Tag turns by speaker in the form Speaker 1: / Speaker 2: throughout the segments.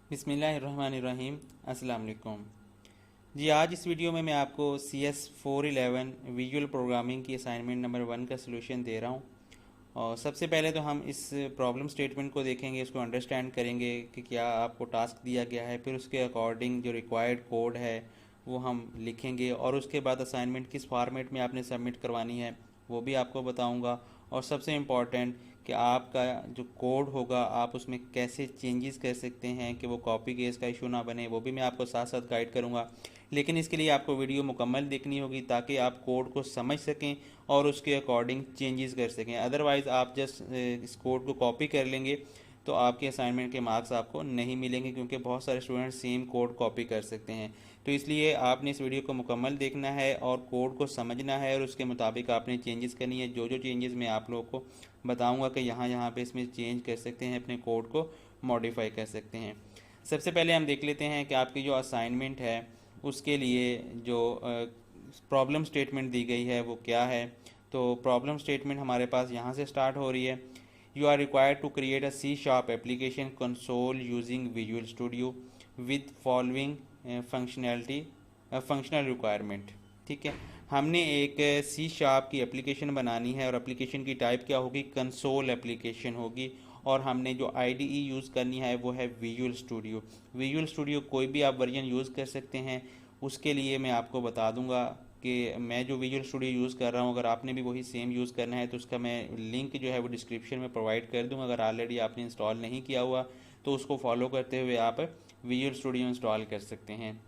Speaker 1: बिस्मिल्लाहिर्रहमानिर्रहीम। अस्सलाम वालेकुम जी। आज इस वीडियो में मैं आपको CS411 विजुअल प्रोग्रामिंग की असाइनमेंट नंबर 1 का सलूशन दे रहा हूँ। और सबसे पहले तो हम इस प्रॉब्लम स्टेटमेंट को देखेंगे, इसको अंडरस्टैंड करेंगे कि क्या आपको टास्क दिया गया है, फिर उसके अकॉर्डिंग जो रिक्वायर्ड कोड है वो हम लिखेंगे, और उसके बाद असाइनमेंट किस फॉर्मेट में आपने सबमिट करवानी है वो भी आपको बताऊंगा। और सबसे इम्पॉर्टेंट कि आपका जो कोड होगा आप उसमें कैसे चेंजेस कर सकते हैं कि वो कॉपी केस का इशू ना बने, वो भी मैं आपको साथ साथ गाइड करूंगा। लेकिन इसके लिए आपको वीडियो मुकम्मल देखनी होगी ताकि आप कोड को समझ सकें और उसके अकॉर्डिंग चेंजेस कर सकें। अदरवाइज़ आप जस्ट इस कोड को कॉपी कर लेंगे तो आपके असाइनमेंट के मार्क्स आपको नहीं मिलेंगे, क्योंकि बहुत सारे स्टूडेंट सेम कोड कॉपी कर सकते हैं। तो इसलिए आपने इस वीडियो को मुकम्मल देखना है और कोड को समझना है और उसके मुताबिक आपने चेंजेस करनी है। जो जो चेंजेस मैं आप लोगों को बताऊंगा कि यहाँ यहाँ पे इसमें चेंज कर सकते हैं, अपने कोड को मॉडिफाई कर सकते हैं। सबसे पहले हम देख लेते हैं कि आपकी जो असाइनमेंट है उसके लिए जो प्रॉब्लम स्टेटमेंट दी गई है वो क्या है। तो प्रॉब्लम स्टेटमेंट हमारे पास यहाँ से स्टार्ट हो रही है। You are required to create a C sharp application console using Visual Studio with following functionality functional requirement. ठीक है, हमने एक सी शार्प की एप्लीकेशन बनानी है और एप्लीकेशन की टाइप क्या होगी, कंसोल एप्लीकेशन होगी। और हमने जो आईडीई यूज़ करनी है वो है विजुअल स्टूडियो। विजुअल स्टूडियो कोई भी आप वर्जन यूज़ कर सकते हैं। उसके लिए मैं आपको बता दूंगा कि मैं जो विजुअल स्टूडियो यूज़ कर रहा हूँ, अगर आपने भी वही सेम यूज़ करना है तो उसका मैं लिंक जो है वो डिस्क्रिप्शन में प्रोवाइड कर दूँगा। अगर ऑलरेडी आपने इंस्टॉल नहीं किया हुआ तो उसको फॉलो करते हुए आप विजुअल स्टूडियो इंस्टॉल कर सकते हैं।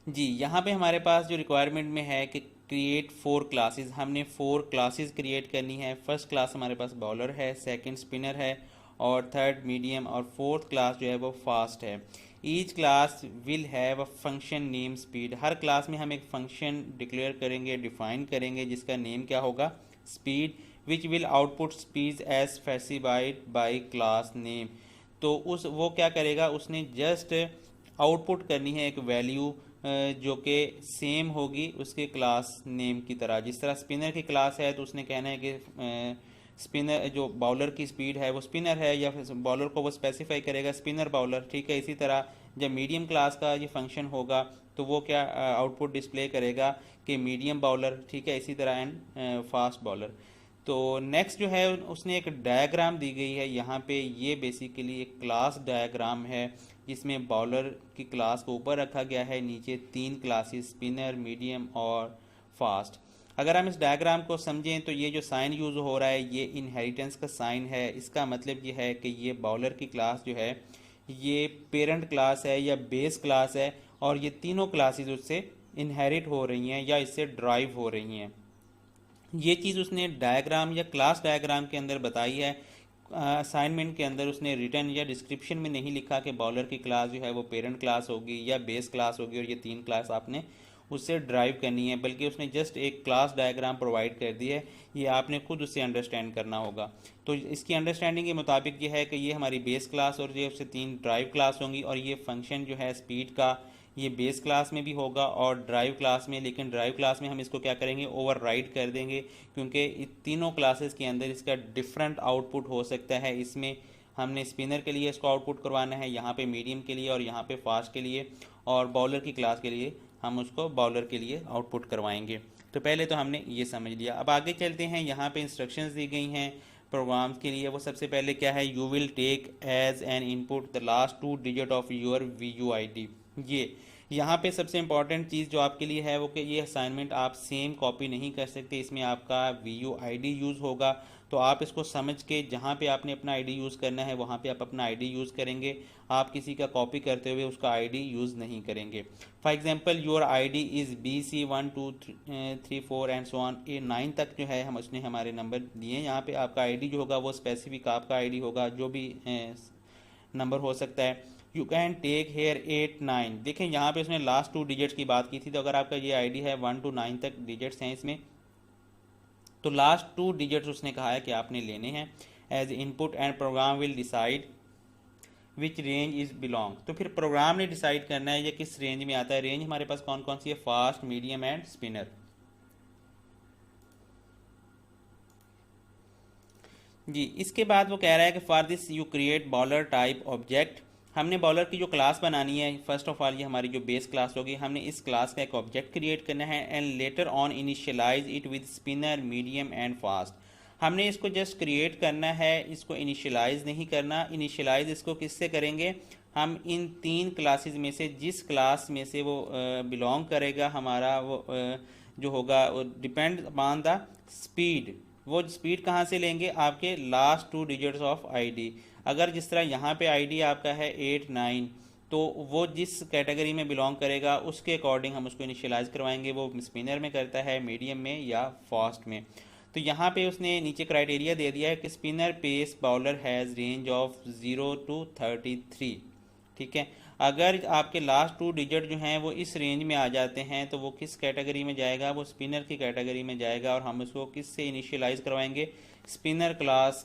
Speaker 1: जी, यहाँ पे हमारे पास जो रिक्वायरमेंट में है कि क्रिएट 4 क्लासेस, हमने 4 क्लासेस क्रिएट करनी है। फर्स्ट क्लास हमारे पास बॉलर है, सेकंड स्पिनर है, और थर्ड मीडियम, और फोर्थ क्लास जो है वो फास्ट है। Each class will have a function name speed. Her class में हम एक फंक्शन डिक्लेयर करेंगे, डिफाइन करेंगे, जिसका नेम क्या होगा, speed, which will output speed as specified by class name. तो उस वो क्या करेगा, उसने जस्ट आउटपुट करनी है एक वैल्यू जो कि सेम होगी उसके क्लास नेम की तरह। जिस तरह स्पिनर की क्लास है तो उसने कहना है कि स्पिनर जो बॉलर की स्पीड है वो स्पिनर है, या फिर बॉलर को वो स्पेसिफाई करेगा स्पिनर बॉलर। ठीक है, इसी तरह जब मीडियम क्लास का ये फंक्शन होगा तो वो क्या आउटपुट डिस्प्ले करेगा कि मीडियम बॉलर। ठीक है, इसी तरह एंड फास्ट बॉलर। तो नेक्स्ट जो है उसने एक डायग्राम दी गई है यहाँ पे। ये बेसिकली एक क्लास डायग्राम है जिसमें बॉलर की क्लास को ऊपर रखा गया है, नीचे 3 क्लासेस स्पिनर, मीडियम और फास्ट। अगर हम इस डायग्राम को समझें तो ये जो साइन यूज़ हो रहा है ये इनहेरिटेंस का साइन है। इसका मतलब ये है कि ये बॉलर की क्लास जो है ये पेरेंट क्लास है या बेस क्लास है, और ये तीनों क्लासेस उससे इनहेरिट हो रही हैं या इससे ड्राइव हो रही हैं। ये चीज़ उसने डायग्राम या क्लास डायग्राम के अंदर बताई है। असाइनमेंट के अंदर उसने रिटर्न या डिस्क्रिप्शन में नहीं लिखा कि बॉलर की क्लास जो है वो पेरेंट क्लास होगी या बेस क्लास होगी और ये 3 क्लास आपने उससे ड्राइव करनी है, बल्कि उसने जस्ट एक क्लास डायग्राम प्रोवाइड कर दी है। ये आपने खुद उससे अंडरस्टैंड करना होगा। तो इसकी अंडरस्टैंडिंग के मुताबिक ये है कि ये हमारी बेस क्लास और ये उससे 3 ड्राइव क्लास होंगी, और ये फंक्शन जो है स्पीड का ये बेस क्लास में भी होगा और ड्राइव क्लास में। लेकिन ड्राइव क्लास में हम इसको क्या करेंगे, ओवरराइड कर देंगे, क्योंकि तीनों क्लासेस के अंदर इसका डिफरेंट आउटपुट हो सकता है। इसमें हमने स्पिनर के लिए इसको आउटपुट करवाना है, यहाँ पे मीडियम के लिए और यहाँ पे फास्ट के लिए, और बॉलर की क्लास के लिए हम उसको बॉलर के लिए आउटपुट करवाएंगे। तो पहले तो हमने ये समझ लिया। अब आगे चलते हैं, यहाँ पे इंस्ट्रक्शंस दी गई हैं प्रोग्राम्स के लिए। वो सबसे पहले क्या है, you will take as an input the last 2 digit of your VUID। ये यहाँ पे सबसे इंपॉर्टेंट चीज़ जो आपके लिए है वो कि ये असाइनमेंट आप सेम कॉपी नहीं कर सकते, इसमें आपका VUID यूज़ होगा। तो आप इसको समझ के जहाँ पे आपने अपना आईडी यूज़ करना है वहाँ पे आप अपना आईडी यूज़ करेंगे। आप किसी का कॉपी करते हुए उसका आईडी यूज़ नहीं करेंगे। For example your ID is BC1234 and so on, ये 9 तक जो है हम उसने हमारे नंबर दिए। यहाँ पे आपका आईडी जो होगा वो स्पेसिफिक आपका आईडी होगा, जो भी नंबर हो सकता है। You can take here 8 9। देखें यहाँ पे उसने लास्ट 2 डिजिट्स की बात की थी, तो अगर आपका ये आईडी है 1 to 9 तक डिजिट्स हैं इसमें, तो लास्ट 2 डिजिट्स उसने कहा है कि आपने लेने हैं as input, and program will decide which range is belong. तो फिर प्रोग्राम ने डिसाइड करना है ये किस रेंज में आता है। रेंज हमारे पास कौन कौन सी है, फास्ट, मीडियम एंड स्पिनर। जी, इसके बाद वो कह रहा है कि for this you create bowler type object हमने बॉलर की जो क्लास बनानी है, फर्स्ट ऑफ ऑल ये हमारी जो बेस क्लास होगी, हमने इस क्लास का एक ऑब्जेक्ट क्रिएट करना है and later on initialize it with spinner, medium and fast. हमने इसको जस्ट क्रिएट करना है, इसको इनिशियलाइज नहीं करना। इनिशियलाइज इसको किससे करेंगे, हम इन 3 क्लासेस में से जिस क्लास में से वो बिलोंग करेगा हमारा, वो जो होगा वो डिपेंड अपॉन द स्पीड। वो स्पीड कहाँ से लेंगे, आपके लास्ट 2 डिजिट्स ऑफ आईडी। अगर जिस तरह यहाँ पे आईडी आपका है 8 9, तो वो जिस कैटेगरी में बिलोंग करेगा उसके अकॉर्डिंग हम उसको इनिशियलाइज करवाएंगे। वो स्पिनर में करता है, मीडियम में या फास्ट में। तो यहाँ पे उसने नीचे क्राइटेरिया दे दिया है कि spinner pace bowler has range of 0 to 33। ठीक है, अगर आपके लास्ट 2 डिजिट जो हैं वो इस रेंज में आ जाते हैं तो वो किस कैटेगरी में जाएगा, वो स्पिनर की कैटेगरी में जाएगा। और हम उसको किससे इनिशियलाइज करवाएंगे, स्पिनर क्लास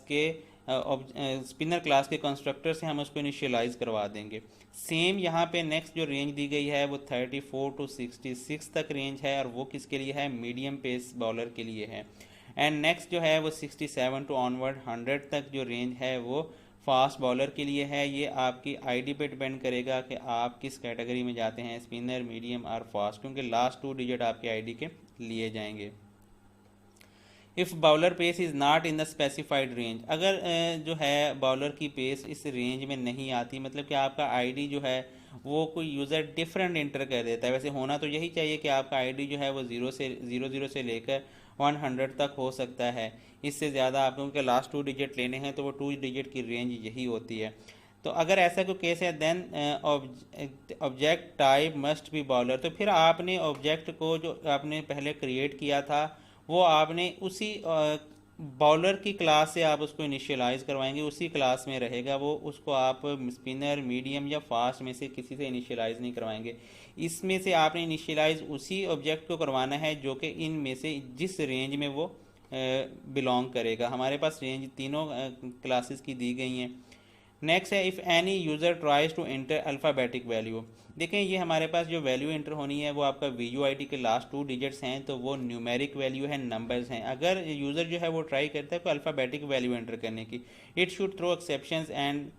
Speaker 1: के कंस्ट्रक्टर से हम उसको इनिशियलाइज करवा देंगे। सेम यहाँ पे नेक्स्ट जो रेंज दी गई है वो 34 to 66 तक रेंज है, और वो किसके लिए है, मीडियम पेस बॉलर के लिए है। एंड नेक्स्ट जो है वो 67 to ऑनवर्ड 100 तक जो रेंज है वो फास्ट बॉलर के लिए है। ये आपकी आईडी पे डिपेंड करेगा कि आप किस कैटेगरी में जाते हैं, स्पिनर, मीडियम और फास्ट, क्योंकि लास्ट 2 डिजिट आपके आईडी के लिए जाएंगे। If bowler pace is not in the specified range, अगर जो है बॉलर की पेस इस रेंज में नहीं आती, मतलब कि आपका आईडी जो है वो कोई यूज़र डिफरेंट इंटर कर देता है। वैसे होना तो यही चाहिए कि आपका आईडी जो है वो 0 से लेकर 100 तक हो सकता है। इससे ज़्यादा आप लोगों के लास्ट 2 डिजिट लेने हैं तो वो 2 डिजिट की रेंज यही होती है। तो अगर ऐसा कोई केस है then object type must be bowler. तो फिर आपने ऑब्जेक्ट को जो आपने पहले क्रिएट किया था वो आपने उसी बॉलर की क्लास से आप उसको इनिशियलाइज करवाएंगे, उसी क्लास में रहेगा वो। उसको आप स्पिनर, मीडियम या फास्ट में से किसी से इनिशियलाइज नहीं करवाएंगे। इसमें से आपने इनिशियलाइज उसी ऑब्जेक्ट को करवाना है जो कि इन में से जिस रेंज में वो बिलोंग करेगा। हमारे पास रेंज तीनों क्लासेस की दी गई हैं। नेक्स्ट है if any user tries to enter alphabetic value. देखें ये हमारे पास जो वैल्यू एंटर होनी है वो आपका VUID के लास्ट 2 डिजिट्स हैं, तो वो न्यूमेरिक वैल्यू है, नंबर्स हैं। अगर यूज़र जो है वो ट्राई करता है कोई अल्फ़ाबेटिक वैल्यू एंटर करने की, it should throw exceptions and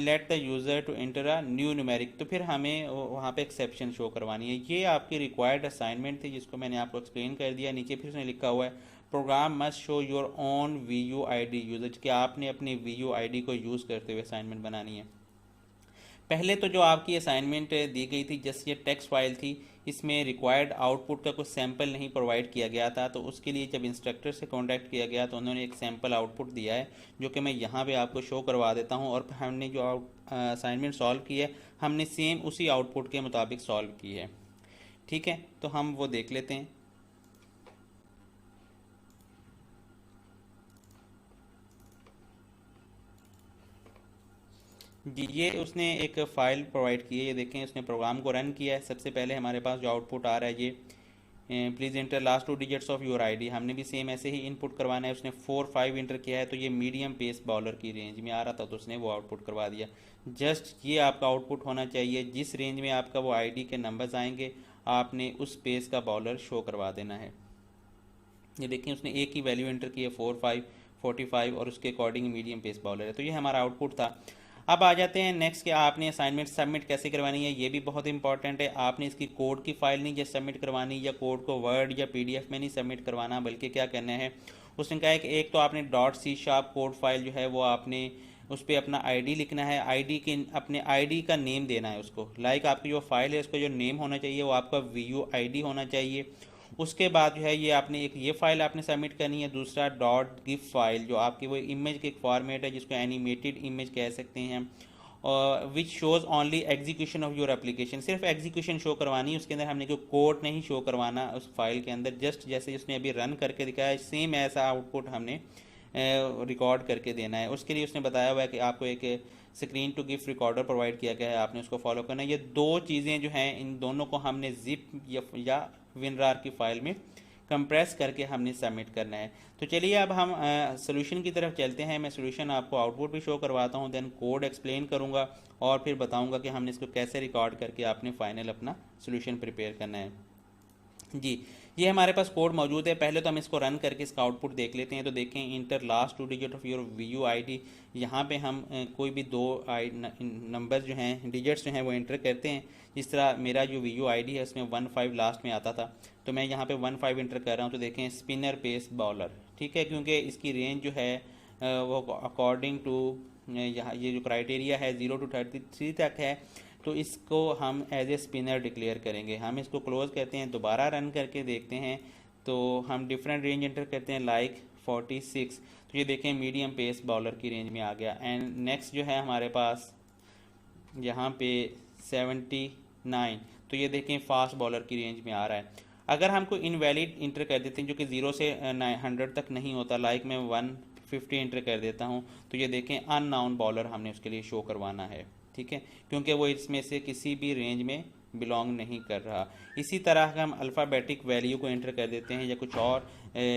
Speaker 1: let the user to enter a new numeric. तो फिर हमें वहाँ पे एक्सेप्शन शो करवानी है। ये आपकी रिक्वायर्ड असाइनमेंट थी जिसको मैंने आपको एक्सप्लेन कर दिया। नीचे फिर उसने लिखा हुआ है program must show your own VUID user, कि आपने अपने VUID को यूज़ करते हुए असाइनमेंट बनानी है। पहले तो जो आपकी असाइनमेंट दी गई थी जस्ट ये टेक्स्ट फाइल थी, इसमें रिक्वायर्ड आउटपुट का कुछ सैंपल नहीं प्रोवाइड किया गया था। तो उसके लिए जब इंस्ट्रक्टर से कांटेक्ट किया गया तो उन्होंने एक सैंपल आउटपुट दिया है जो कि मैं यहाँ पे आपको शो करवा देता हूँ। और हमने जो असाइनमेंट सॉल्व की है हमने सेम उसी आउटपुट के मुताबिक सॉल्व की है। ठीक है, तो हम वो देख लेते हैं। जी, ये उसने एक फ़ाइल प्रोवाइड की है, ये देखें उसने प्रोग्राम को रन किया है। सबसे पहले हमारे पास जो आउटपुट आ रहा है ये please inter last 2 digits of your ID. हमने भी सेम ऐसे ही इनपुट करवाना है। उसने 4 5 इंटर किया है तो ये मीडियम पेस बॉलर की रेंज में आ रहा था तो उसने वो आउटपुट करवा दिया। जस्ट ये आपका आउटपुट होना चाहिए, जिस रेंज में आपका वो आईडी के नंबर्स आएंगे आपने उस पेस का बॉलर शो करवा देना है। ये देखिए उसने एक ही वैल्यू एंटर की है 4 5 45 और उसके अकॉर्डिंग मीडियम पेस बॉलर है। तो ये हमारा आउटपुट था। अब आ जाते हैं नेक्स्ट कि आपने असाइनमेंट सबमिट कैसे करवानी है। ये भी बहुत इंपॉर्टेंट है। आपने इसकी कोड की फाइल नहीं जस्ट सबमिट करवानी, या कोड को वर्ड या PDF में नहीं सबमिट करवाना, बल्कि क्या करना है उसने कहा है कि एक तो आपने .C# कोड फाइल जो है वो आपने उस पर अपना आईडी लिखना है। आईडी के अपने आईडी का नेम देना है उसको। लाइक आपकी जो फाइल है उसका जो नेम होना चाहिए वो आपका VUID होना चाहिए। उसके बाद जो है ये आपने ये फाइल आपने सबमिट करनी है। दूसरा .gif फाइल जो आपकी वो इमेज के एक फॉर्मेट है जिसको एनिमेटेड इमेज कह सकते हैं, और which shows only execution of your application. सिर्फ एग्जीक्यूशन शो करवानी है, उसके अंदर हमने कोई कोड नहीं शो करवाना उस फाइल के अंदर। जस्ट जैसे उसने अभी रन करके दिखाया सेम ऐसा आउटपुट हमने रिकॉर्ड करके देना है। उसके लिए उसने बताया हुआ है कि आपको एक screen to GIF recorder provide किया गया है, आपने उसको फॉलो करना है। ये 2 चीज़ें जो हैं इन दोनों को हमने जिप या WinRAR की फाइल में कंप्रेस करके हमने सबमिट करना है। तो चलिए अब हम सोल्यूशन की तरफ चलते हैं। मैं सोल्यूशन आपको आउटपुट भी शो करवाता हूँ, देन कोड एक्सप्लेन करूँगा और फिर बताऊँगा कि हमने इसको कैसे रिकॉर्ड करके आपने फाइनल अपना सोल्यूशन प्रिपेयर करना है। जी, ये हमारे पास कोड मौजूद है। पहले तो हम इसको रन करके इसका आउटपुट देख लेते हैं। तो देखें, inter last 2 digit of your Vu ID. यहाँ पे हम कोई भी दो नंबर जो हैं, डिजिट्स जो हैं वो एंटर करते हैं। जिस तरह मेरा जो वीयू आईडी है उसमें 15 लास्ट में आता था, तो मैं यहाँ पे 15 एंटर कर रहा हूँ। तो देखें, स्पिनर पेस बॉलर, ठीक है, क्योंकि इसकी रेंज जो है वो अकॉर्डिंग टू यहाँ ये जो क्राइटेरिया है 0 to 33 तक है, तो इसको हम एज ए स्पिनर डिक्लेयर करेंगे। हम इसको क्लोज करते हैं, दोबारा रन करके देखते हैं। तो हम डिफरेंट रेंज एंटर करते हैं, लाइक 46। तो ये देखें, मीडियम पेस बॉलर की रेंज में आ गया। एंड नेक्स्ट जो है हमारे पास यहाँ पे 79, तो ये देखें फास्ट बॉलर की रेंज में आ रहा है। अगर हमको इनवैलिड इंटर कर देते हैं जो कि 0 से 100 तक नहीं होता, लाइक मैं 150 इंटर कर देता हूँ, तो ये देखें अननाउन बॉलर हमने उसके लिए शो करवाना है, ठीक है, क्योंकि वो इसमें से किसी भी रेंज में बिलोंग नहीं कर रहा। इसी तरह हम अल्फ़ाबेटिक वैल्यू को एंटर कर देते हैं या कुछ और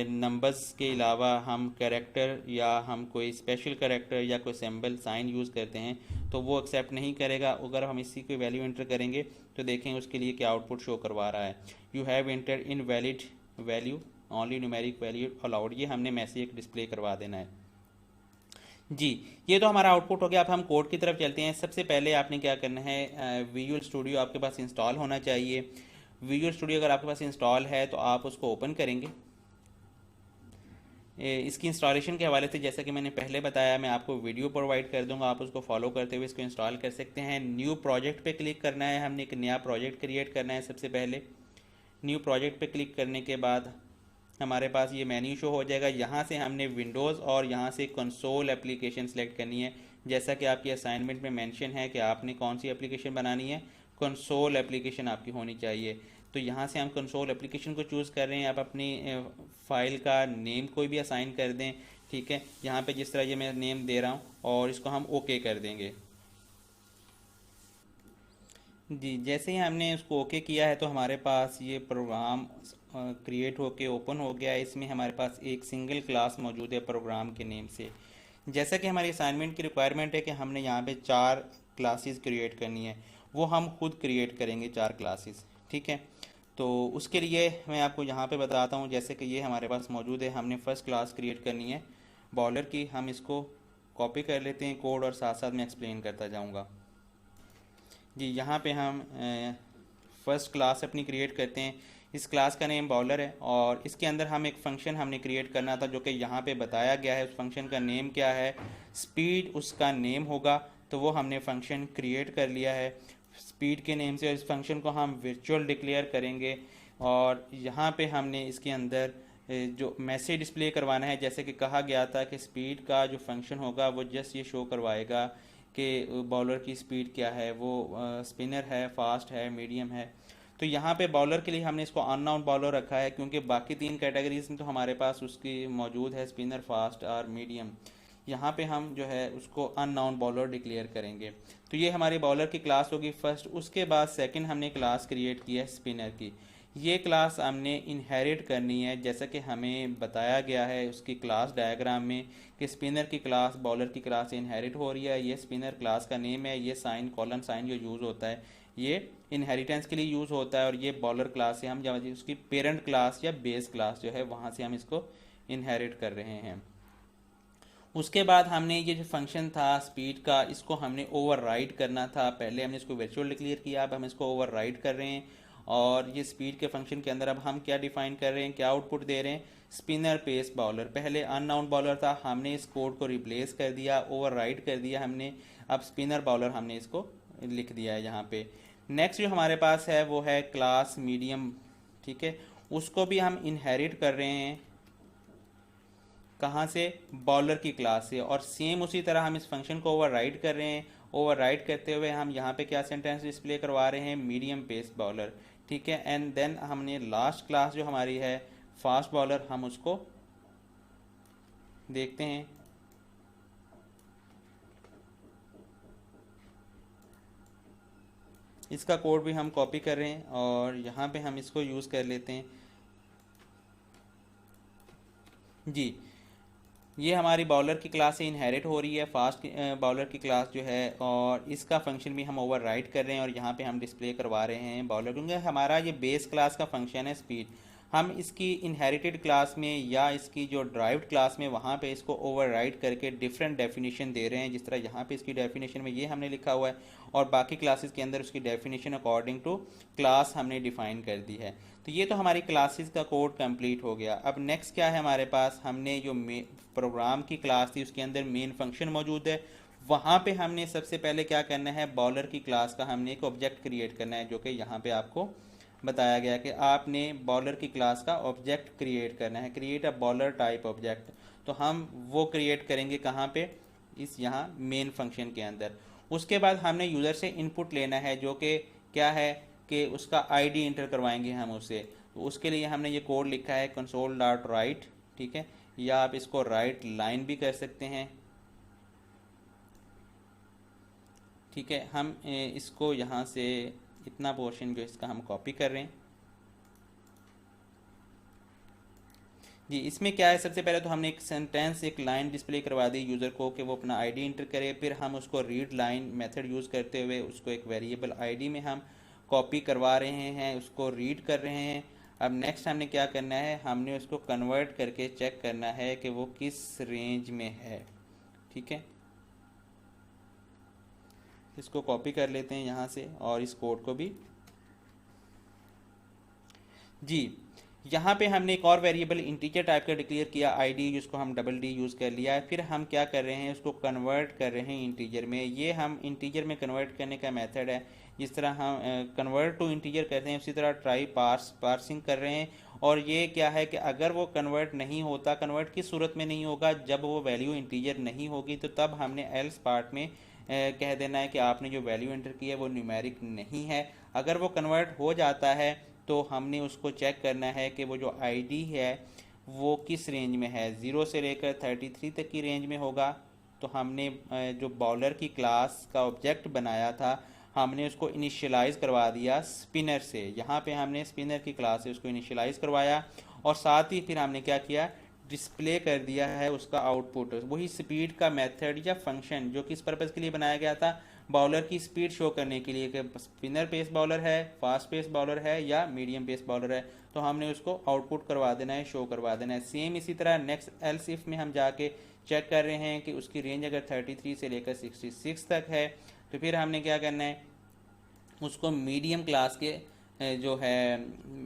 Speaker 1: नंबर्स के अलावा हम कैरेक्टर या हम कोई स्पेशल कैरेक्टर या कोई सिंबल साइन यूज़ करते हैं, तो वो एक्सेप्ट नहीं करेगा। अगर हम इसी कोई वैल्यू एंटर करेंगे तो देखें उसके लिए क्या आउटपुट शो करवा रहा है, you have enter in valid value, only numeric value allowed. ये हमने मैसेज डिस्प्ले करवा देना है जी। ये तो हमारा आउटपुट हो गया। अब हम कोड की तरफ चलते हैं। सबसे पहले आपने क्या करना है, विजुअल स्टूडियो आपके पास इंस्टॉल होना चाहिए। विजुअल स्टूडियो अगर आपके पास इंस्टॉल है तो आप उसको ओपन करेंगे। इसकी इंस्टॉलेशन के हवाले से जैसा कि मैंने पहले बताया, मैं आपको वीडियो प्रोवाइड कर दूंगा, आप उसको फॉलो करते हुए इसको इंस्टॉल कर सकते हैं। न्यू प्रोजेक्ट पे क्लिक करना है, हमने एक नया प्रोजेक्ट क्रिएट करना है। सबसे पहले न्यू प्रोजेक्ट पे क्लिक करने के बाद हमारे पास ये मेन्यू शो हो जाएगा। यहाँ से हमने विंडोज़ और यहाँ से कंसोल एप्लीकेशन सेलेक्ट करनी है। जैसा कि आपकी असाइनमेंट में मेंशन है कि आपने कौन सी एप्लीकेशन बनानी है, कंसोल एप्लीकेशन आपकी होनी चाहिए। तो यहाँ से हम कंसोल एप्लीकेशन को चूज़ कर रहे हैं। आप अपनी फाइल का नेम कोई भी असाइन कर दें, ठीक है। यहाँ पे जिस तरह ये मैं नेम दे रहा हूँ और इसको हम ओके कर देंगे जी। जैसे ही हमने उसको ओके किया है तो हमारे पास ये प्रोग्राम क्रिएट होके ओपन हो गया है। इसमें हमारे पास एक सिंगल क्लास मौजूद है प्रोग्राम के नेम से। जैसा कि हमारी असाइनमेंट की रिक्वायरमेंट है कि हमने यहाँ पे 4 क्लासेस क्रिएट करनी है, वो हम खुद क्रिएट करेंगे 4 क्लासेस, ठीक है। तो उसके लिए मैं आपको यहाँ पे बताता हूँ। जैसे कि ये हमारे पास मौजूद है, हमने फर्स्ट क्लास क्रिएट करनी है बॉलर की। हम इसको कॉपी कर लेते हैं कोड और साथ साथ मैं एक्सप्लेन करता जाऊँगा जी। यहाँ पे हम फर्स्ट क्लास अपनी क्रिएट करते हैं। इस क्लास का नेम बॉलर है और इसके अंदर हम एक फ़ंक्शन हमने क्रिएट करना था जो कि यहाँ पे बताया गया है। उस फंक्शन का नेम क्या है, स्पीड उसका नेम होगा। तो वो हमने फंक्शन क्रिएट कर लिया है स्पीड के नेम से, और इस फंक्शन को हम वर्चुअल डिक्लेयर करेंगे। और यहाँ पे हमने इसके अंदर जो मैसेज डिस्प्ले करवाना है, जैसे कि कहा गया था कि स्पीड का जो फंक्शन होगा वो जस्ट ये शो करवाएगा कि बॉलर की स्पीड क्या है, वो स्पिनर है, फास्ट है, मीडियम है। तो यहाँ पे बॉलर के लिए हमने इसको अननाउन बॉलर रखा है, क्योंकि बाकी 3 कैटेगरीज में तो हमारे पास उसकी मौजूद है, स्पिनर, फास्ट और मीडियम। यहाँ पे हम जो है उसको अननाउन बॉलर डिक्लेयर करेंगे। तो ये हमारी बॉलर की क्लास होगी फर्स्ट। उसके बाद सेकंड हमने क्लास क्रिएट की है स्पिनर की। ये क्लास हमने इनहेरिट करनी है, जैसा कि हमें बताया गया है उसकी क्लास डायग्राम में कि स्पिनर की क्लास बॉलर की क्लास से इनहेरिट हो रही है। ये स्पिनर क्लास का नेम है। ये साइन, कॉलन साइन जो यूज़ होता है ये इनहेरिटेंस के लिए यूज़ होता है। और ये बॉलर क्लास से हम जब उसकी पेरेंट क्लास या बेस क्लास जो है वहाँ से हम इसको इनहेरिट कर रहे हैं। उसके बाद हमने ये जो फंक्शन था स्पीड का, इसको हमने ओवरराइड करना था। पहले हमने इसको वर्चुअल डिक्लेयर किया, अब हम इसको ओवरराइड कर रहे हैं। और ये स्पीड के फंक्शन के अंदर अब हम क्या डिफाइन कर रहे हैं, क्या आउटपुट दे रहे हैं, स्पिनर पेस बॉलर। पहले अननाउन बॉलर था, हमने इस कोड को रिप्लेस कर दिया, ओवरराइड कर दिया हमने। अब स्पिनर बॉलर हमने इसको लिख दिया है यहाँ पे। नेक्स्ट जो हमारे पास है वो है क्लास मीडियम, ठीक है। उसको भी हम इनहेरिट कर रहे हैं, कहाँ से, बॉलर की क्लास से। और सेम उसी तरह हम इस फंक्शन को ओवरराइड कर रहे हैं। ओवरराइड करते हुए हम यहाँ पे क्या सेंटेंस डिस्प्ले करवा रहे हैं, मीडियम पेस बॉलर, ठीक है। एंड देन हमने लास्ट क्लास जो हमारी है फास्ट बॉलर, हम उसको देखते हैं। इसका कोड भी हम कॉपी कर रहे हैं और यहाँ पे हम इसको यूज़ कर लेते हैं जी। ये हमारी बॉलर की क्लास से इनहेरिट हो रही है फास्ट बॉलर की क्लास जो है, और इसका फंक्शन भी हम ओवरराइड कर रहे हैं और यहाँ पे हम डिस्प्ले करवा रहे हैं बॉलर, क्योंकि हमारा ये बेस क्लास का फंक्शन है स्पीड। हम इसकी इनहेरिटेड क्लास में या इसकी जो ड्राइव्ड क्लास में वहाँ पे इसको ओवरराइड करके डिफरेंट डेफिनेशन दे रहे हैं। जिस तरह यहाँ पे इसकी डेफिनेशन में ये हमने लिखा हुआ है और बाकी क्लासेस के अंदर उसकी डेफिनेशन अकॉर्डिंग टू क्लास हमने डिफाइन कर दी है। तो ये तो हमारी क्लासेस का कोड कंप्लीट हो गया। अब नेक्स्ट क्या है हमारे पास, हमने जो प्रोग्राम की क्लास थी उसके अंदर मेन फंक्शन मौजूद है। वहाँ पे हमने सबसे पहले क्या करना है, बॉलर की क्लास का हमने एक ऑब्जेक्ट क्रिएट करना है, जो कि यहाँ पे आपको बताया गया कि आपने बॉलर की क्लास का ऑब्जेक्ट क्रिएट करना है, create a bowler type object. तो हम वो क्रिएट करेंगे कहाँ पे, इस यहाँ मेन फंक्शन के अंदर। उसके बाद हमने यूज़र से इनपुट लेना है, जो कि क्या है कि उसका आईडी इंटर करवाएंगे हम उससे। तो उसके लिए हमने ये कोड लिखा है console.write, ठीक है, या आप इसको राइट लाइन भी कर सकते हैं, ठीक है। हम इसको यहाँ से इतना पोर्शन जो इसका हम कॉपी कर रहे हैं जी। इसमें क्या है, सबसे पहले तो हमने एक सेंटेंस, एक लाइन डिस्प्ले करवा दी यूज़र को कि वो अपना आईडी इंटर करे। फिर हम उसको रीड लाइन मेथड यूज़ करते हुए उसको एक वेरिएबल आईडी में हम कॉपी करवा रहे हैं, उसको रीड कर रहे हैं। अब नेक्स्ट हमने क्या करना है, हमने उसको कन्वर्ट करके चेक करना है कि वो किस रेंज में है, ठीक है। इसको कॉपी कर लेते हैं यहाँ से और इस कोड को भी जी। यहाँ पे हमने एक और वेरिएबल इंटीजर टाइप का डिक्लेयर किया आईडी, जिसको हम डबल डी यूज़ कर लिया है। फिर हम क्या कर रहे हैं, उसको कन्वर्ट कर रहे हैं इंटीजर में। ये हम इंटीजर में कन्वर्ट करने का मेथड है। जिस तरह हम कन्वर्ट टू इंटीजर करते हैं, उसी तरह ट्राई पार्सिंग कर रहे हैं। और ये क्या है कि अगर वो कन्वर्ट नहीं होता, कन्वर्ट किस सूरत में नहीं होगा, जब वो वैल्यू इंटीजर नहीं होगी, तो तब हमने एल्स पार्ट में कह देना है कि आपने जो वैल्यू एंटर की है वो न्यूमेरिक नहीं है। अगर वो कन्वर्ट हो जाता है तो हमने उसको चेक करना है कि वो जो आईडी है वो किस रेंज में है, 0 से लेकर 33 तक की रेंज में होगा। तो हमने जो बॉलर की क्लास का ऑब्जेक्ट बनाया था, हमने उसको इनिशियलाइज़ करवा दिया स्पिनर से। यहाँ पे हमने स्पिनर की क्लास से उसको इनिशियलाइज़ करवाया और साथ ही फिर हमने क्या किया, डिस्प्ले कर दिया है उसका आउटपुट। वही स्पीड का मेथड या फंक्शन जो किस पर्पज़ के लिए बनाया गया था, बॉलर की स्पीड शो करने के लिए कि स्पिनर पेस बॉलर है, फास्ट पेस बॉलर है या मीडियम पेस बॉलर है। तो हमने उसको आउटपुट करवा देना है, शो करवा देना है। सेम इसी तरह नेक्स्ट एल्स इफ में हम जाके चेक कर रहे हैं कि उसकी रेंज अगर 33 से लेकर 66 तक है, तो फिर हमने क्या करना है, उसको मीडियम क्लास के जो है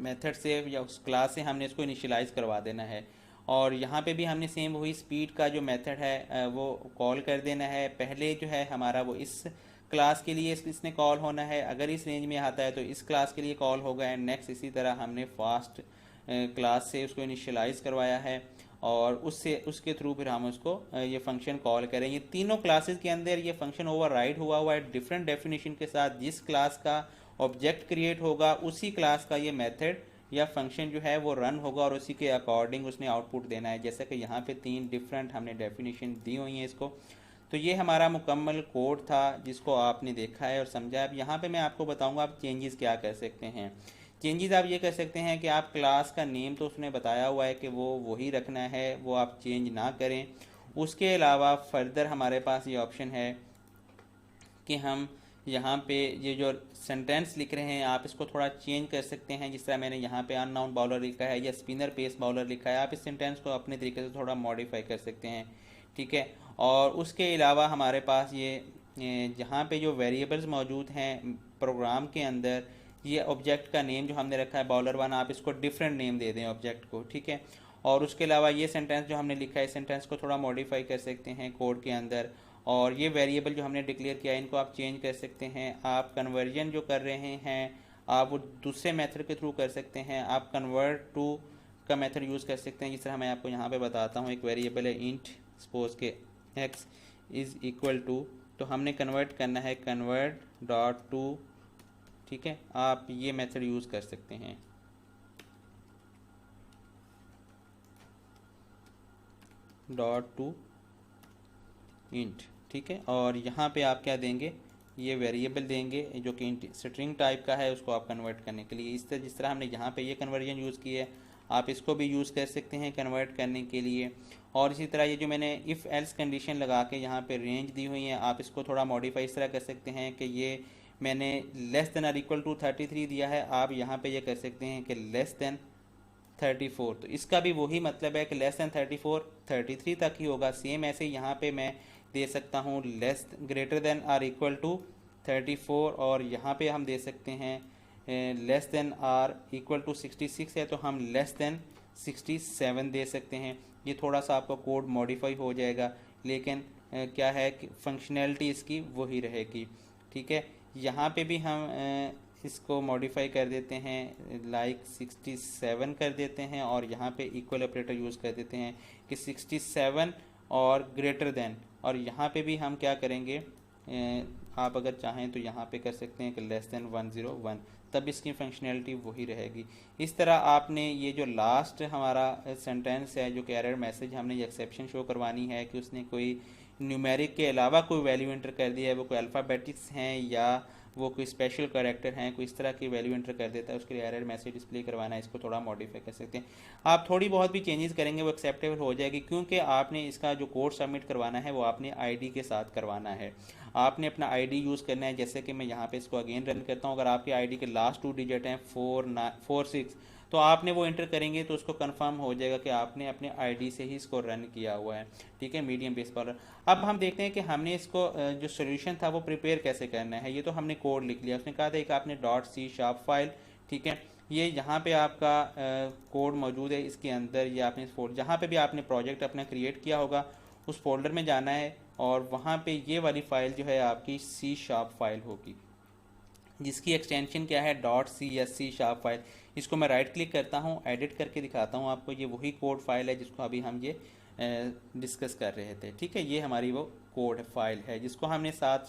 Speaker 1: मेथड से या उस क्लास से हमने इसको इनिशियलाइज़ करवा देना है। और यहाँ पे भी हमने सेम वही स्पीड का जो मेथड है वो कॉल कर देना है। पहले जो है हमारा वो इस क्लास के लिए इसने कॉल होना है, अगर इस रेंज में आता है तो इस क्लास के लिए कॉल होगा। एंड नेक्स्ट इसी तरह हमने फास्ट क्लास से उसको इनिशियलाइज़ करवाया है और उससे उसके थ्रू फिर हम उसको ये फंक्शन कॉल करें। ये तीनों क्लासेस के अंदर ये फंक्शन ओवरराइड हुआ है डिफरेंट डेफिनेशन के साथ। जिस क्लास का ऑब्जेक्ट क्रिएट होगा उसी क्लास का ये मेथड या फंक्शन जो है वो रन होगा और उसी के अकॉर्डिंग उसने आउटपुट देना है। जैसे कि यहाँ पे 3 डिफरेंट हमने डेफिनेशन दी हुई हैं इसको। तो ये हमारा मुकम्मल कोड था जिसको आपने देखा है और समझा। अब यहाँ पे मैं आपको बताऊँगा आप चेंजेस क्या कर सकते हैं। चेंजेस आप ये कर सकते हैं कि आप क्लास का नेम तो उसने बताया हुआ है कि वो वही रखना है, वो आप चेंज ना करें। उसके अलावा फर्दर हमारे पास ये ऑप्शन है कि हम यहाँ पे ये जो सेंटेंस लिख रहे हैं आप इसको थोड़ा चेंज कर सकते हैं। जिस तरह मैंने यहाँ पे अननाउन बॉलर लिखा है या स्पिनर पेस बॉलर लिखा है, आप इस सेंटेंस को अपने तरीके से थोड़ा मॉडिफाई कर सकते हैं, ठीक है। और उसके अलावा हमारे पास ये जहाँ पे जो वेरिएबल्स मौजूद हैं प्रोग्राम के अंदर, ये ऑब्जेक्ट का नेम जो हमने रखा है बॉलर1, आप इसको डिफरेंट नेम दे दें ऑब्जेक्ट को, ठीक है। और उसके अलावा ये सेंटेंस जो हमने लिखा है, इस सेंटेंस को थोड़ा मॉडिफाई कर सकते हैं कोड के अंदर। और ये वेरिएबल जो हमने डिक्लेयर किया है इनको आप चेंज कर सकते हैं। आप कन्वर्जन जो कर रहे हैं आप वो दूसरे मेथड के थ्रू कर सकते हैं। आप कन्वर्ट टू का मेथड यूज़ कर सकते हैं। जिस तरह मैं आपको यहाँ पे बताता हूँ, एक वेरिएबल है इंट, सपोज के x इज़ इक्वल टू, तो हमने कन्वर्ट करना है कन्वर्ट डॉट टू, ठीक है। आप ये मेथड यूज़ कर सकते हैं। डॉट टू इंट, ठीक है। और यहाँ पे आप क्या देंगे, ये वेरिएबल देंगे जो कि स्ट्रिंग टाइप का है, उसको आप कन्वर्ट करने के लिए इस तरह जिस तरह हमने यहाँ पे ये कन्वर्जन यूज़ की है आप इसको भी यूज़ कर सकते हैं कन्वर्ट करने के लिए। और इसी तरह ये जो मैंने इफ़ एल्स कंडीशन लगा के यहाँ पे रेंज दी हुई है, आप इसको थोड़ा मॉडिफाई इस तरह कर सकते हैं कि ये मैंने लेस देन और इक्वल टू 33 दिया है, आप यहाँ पे ये कर सकते हैं कि लेस देन 34, तो इसका भी वही मतलब है कि लेस देन 34 33 तक ही होगा। सेम ऐसे यहाँ पे मैं दे सकता हूँ less greater than or equal to 34, और यहाँ पे हम दे सकते हैं less than or equal to 66 है तो हम लेस देन 67 दे सकते हैं। ये थोड़ा सा आपका कोड मॉडिफाई हो जाएगा, लेकिन क्या है कि फंक्शनैलिटी इसकी वही रहेगी। ठीक है, यहाँ पे भी हम इसको मॉडिफाई कर देते हैं, लाइक 67 कर देते हैं, और यहाँ पे इक्वल ऑपरेटर यूज़ कर देते हैं कि 67 और ग्रेटर देन, और यहाँ पे भी हम क्या करेंगे, आप अगर चाहें तो यहाँ पे कर सकते हैं कि लेस देन 101, तब इसकी फंक्शनैलिटी वही रहेगी। इस तरह आपने ये जो लास्ट हमारा सेंटेंस है, जो कि एरर मैसेज हमने ये एक्सेप्शन शो करवानी है कि उसने कोई न्यूमेरिक के अलावा कोई वैल्यू एंटर कर दिया है, वो कोई अल्फ़ाबेटिक्स हैं या वो कोई स्पेशल कैरेक्टर हैं, कोई इस तरह की वैल्यू एंटर कर देता है, उसके लिए एरर मैसेज डिस्प्ले करवाना है, इसको थोड़ा मॉडिफाई कर सकते हैं। आप थोड़ी बहुत भी चेंजेस करेंगे वो एक्सेप्टेबल हो जाएगी, क्योंकि आपने इसका जो कोड सबमिट करवाना है वो आपने आईडी के साथ करवाना है। आपने अपना आईडी यूज़ करना है, जैसे कि मैं यहाँ पे इसको अगेन रन करता हूँ। अगर आपके आईडी के लास्ट 2 डिजिट हैं 46, तो आपने वो एंटर करेंगे तो उसको कंफर्म हो जाएगा कि आपने अपने आईडी से ही इसको रन किया हुआ है। ठीक है, मीडियम बेस पर। अब हम देखते हैं कि हमने इसको जो सोल्यूशन था वो प्रिपेयर कैसे करना है। ये तो हमने कोड लिख लिया, उसने कहा था कि आपने .c# फाइल, ठीक है, ये यहाँ पे आपका कोड मौजूद है इसके अंदर। ये आपने जहाँ पे भी आपने प्रोजेक्ट अपना क्रिएट किया होगा उस फोल्डर में जाना है, और वहाँ पे ये वाली फ़ाइल जो है आपकी C# फाइल होगी, जिसकी एक्सटेंशन क्या है .csc# फाइल। इसको मैं राइट क्लिक करता हूँ, एडिट करके दिखाता हूँ आपको। ये वही कोड फाइल है जिसको अभी हम ये डिस्कस कर रहे थे। ठीक है, ये हमारी वो कोड फाइल है जिसको हमने साथ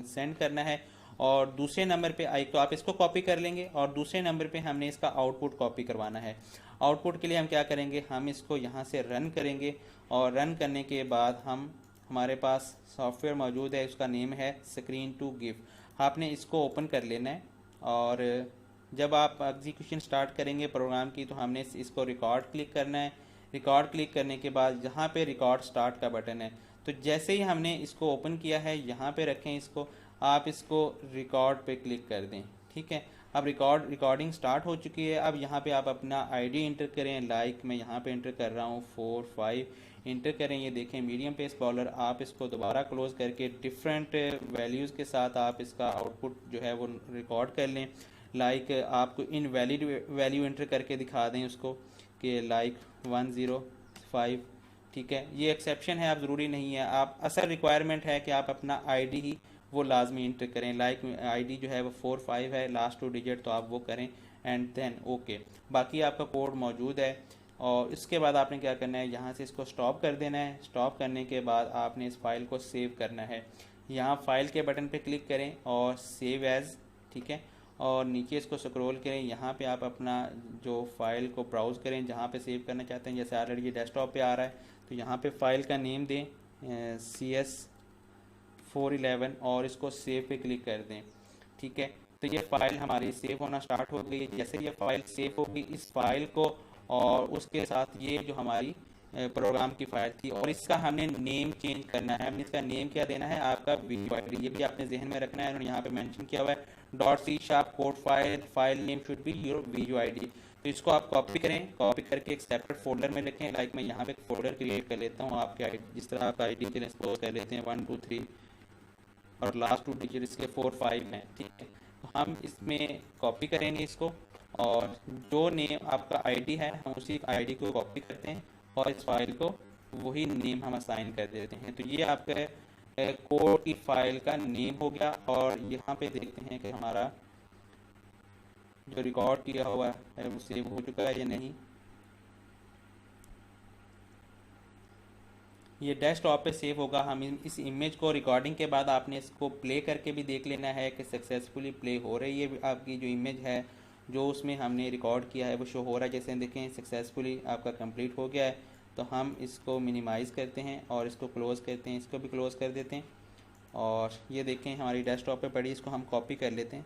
Speaker 1: सेंड करना है। और दूसरे नंबर पे आई तो आप इसको कॉपी कर लेंगे, और दूसरे नंबर पे हमने इसका आउटपुट कॉपी करवाना है। आउटपुट के लिए हम क्या करेंगे, हम इसको यहाँ से रन करेंगे, और रन करने के बाद हमारे पास सॉफ्टवेयर मौजूद है, उसका नेम है स्क्रीन टू गिव। आपने इसको ओपन कर लेना है, और जब आप एग्जीक्यूशन स्टार्ट करेंगे प्रोग्राम की तो हमने इसको रिकॉर्ड क्लिक करना है। रिकॉर्ड क्लिक करने के बाद जहाँ पे रिकॉर्ड स्टार्ट का बटन है, तो जैसे ही हमने इसको ओपन किया है यहाँ पे रखें इसको, आप इसको रिकॉर्ड पे क्लिक कर दें। ठीक है, अब रिकॉर्डिंग स्टार्ट हो चुकी है। अब यहाँ पे आप अपना आईडी इंटर करें, लाइक मैं यहाँ पे इंटर कर रहा हूँ 45 इंटर करें। ये देखें मीडियम पेस बॉलर। आप इसको दोबारा क्लोज करके डिफरेंट वैल्यूज़ के साथ आप इसका आउटपुट जो है वो रिकॉर्ड कर लें। लाइक आपको इनवैलिड वैल्यू एंटर करके दिखा दें उसको कि लाइक 105। ठीक है, ये एक्सेप्शन है, आप ज़रूरी नहीं है, आप असल रिक्वायरमेंट है कि आप अपना आईडी ही वो लाजमी इंटर करें। लाइक आईडी जो है वो 45 है, लास्ट 2 डिजिट, तो आप वो करें एंड देन ओके। बाकी आपका कोड मौजूद है, और इसके बाद आपने क्या करना है, यहाँ से इसको स्टॉप कर देना है। स्टॉप करने के बाद आपने इस फाइल को सेव करना है। यहाँ फाइल के बटन पे क्लिक करें और सेव एज़, ठीक है, और नीचे इसको स्क्रॉल करें। यहाँ पे आप अपना जो फाइल को ब्राउज़ करें जहाँ पे सेव करना चाहते हैं। जैसे ऑलरेडी ये डेस्कटॉप पे आ रहा है, तो यहाँ पे फाइल का नेम दें CS411 और इसको सेव पे क्लिक कर दें। ठीक है, तो ये फाइल हमारी सेव होना स्टार्ट हो गई। जैसे ये फाइल सेव होगी, इस फाइल को और उसके साथ ये जो हमारी प्रोग्राम की फाइल थी, और इसका हमने नेम चेंज करना है। हमने इसका नेम क्या देना है, आपका वीडियो आईडी, ये भी आपने जहन में रखना है। उन्होंने यहाँ पे मेंशन किया हुआ है .c# code file name should be your video ID. तो इसको आप कॉपी करें, कॉपी करके एक सेपरेट फोल्डर में रखें। लाइक मैं यहाँ पे एक फोल्डर क्रिएट कर लेता हूँ आपके आईडी, जिस तरह आपका आईडी के लिए एक्सप्लोर कर लेते हैं 1 2 3, और लास्ट 2 डिजिट इसके 4 5 हैं। ठीक है, तो हम इसमें कॉपी करेंगे इसको, और जो नेम आपका आईडी है हम उसी आईडी को कॉपी करते हैं और इस फाइल को वही नेम हम असाइन कर देते हैं। तो ये आपका कोड की फाइल का नेम हो गया। और यहाँ पे देखते हैं कि हमारा जो रिकॉर्ड किया हुआ है वो सेव हो चुका है या नहीं। ये डेस्कटॉप पे सेव होगा। हम इस इमेज को रिकॉर्डिंग के बाद आपने इसको प्ले करके भी देख लेना है कि सक्सेसफुली प्ले हो रही है। आपकी जो इमेज है जो उसमें हमने रिकॉर्ड किया है वो शो हो रहा है। जैसे देखें सक्सेसफुली आपका कंप्लीट हो गया है। तो हम इसको मिनिमाइज़ करते हैं और इसको क्लोज़ करते हैं, इसको भी क्लोज़ कर देते हैं। और ये देखें हमारी डेस्कटॉप पे पड़ी, इसको हम कॉपी कर लेते हैं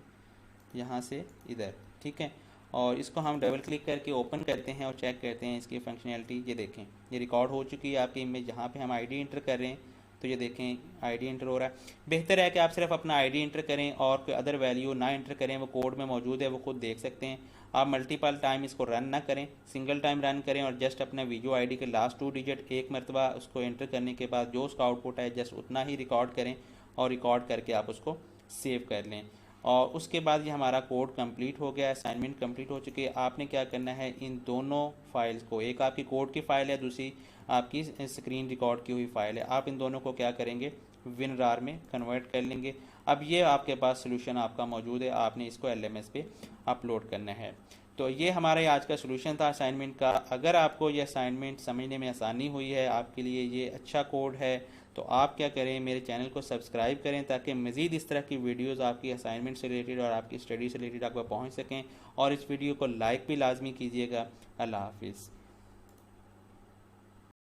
Speaker 1: यहाँ से इधर। ठीक है, और इसको हम डबल क्लिक करके ओपन करते हैं और चेक करते हैं इसकी फंक्शनैलिटी। ये देखें ये रिकॉर्ड हो चुकी है आपकी इमेज। जहाँ पे हम आईडी इंटर कर रहे हैं तो ये देखें आईडी इंटर हो रहा है। बेहतर है कि आप सिर्फ अपना आईडी इंटर करें और कोई अदर वैल्यू ना इंटर करें, वो कोड में मौजूद है, वो खुद देख सकते हैं। आप मल्टीपल टाइम इसको रन ना करें, सिंगल टाइम रन करें और जस्ट अपने वीडियो आईडी के लास्ट 2 डिजिट एक मरतबा उसको एंटर करने के बाद जो उसका आउटपुट है जस्ट उतना ही रिकॉर्ड करें और रिकॉर्ड करके आप उसको सेव कर लें। और उसके बाद ये हमारा कोड कंप्लीट हो गया, असाइनमेंट कंप्लीट हो चुकी है। आपने क्या करना है, इन दोनों फाइल्स को, एक आपकी कोड की फ़ाइल है, दूसरी आपकी स्क्रीन रिकॉर्ड की हुई फ़ाइल है, आप इन दोनों को क्या करेंगे, WinRAR में कन्वर्ट कर लेंगे। अब ये आपके पास सोल्यूशन आपका मौजूद है, आपने इसको LMS पे अपलोड करना है। तो ये हमारा आज का सोल्यूशन था असाइनमेंट का। अगर आपको ये असाइनमेंट समझने में आसानी हुई है, आपके लिए ये अच्छा कोड है, तो आप क्या करें, मेरे चैनल को सब्सक्राइब करें ताकि मज़ीद इस तरह की वीडियोस आपकी असाइनमेंट से रिलेटेड और आपकी स्टडी से रिलेटेड आपको पहुंच सकें। और इस वीडियो को लाइक भी लाजमी कीजिएगा। अल्लाह हाफिज़।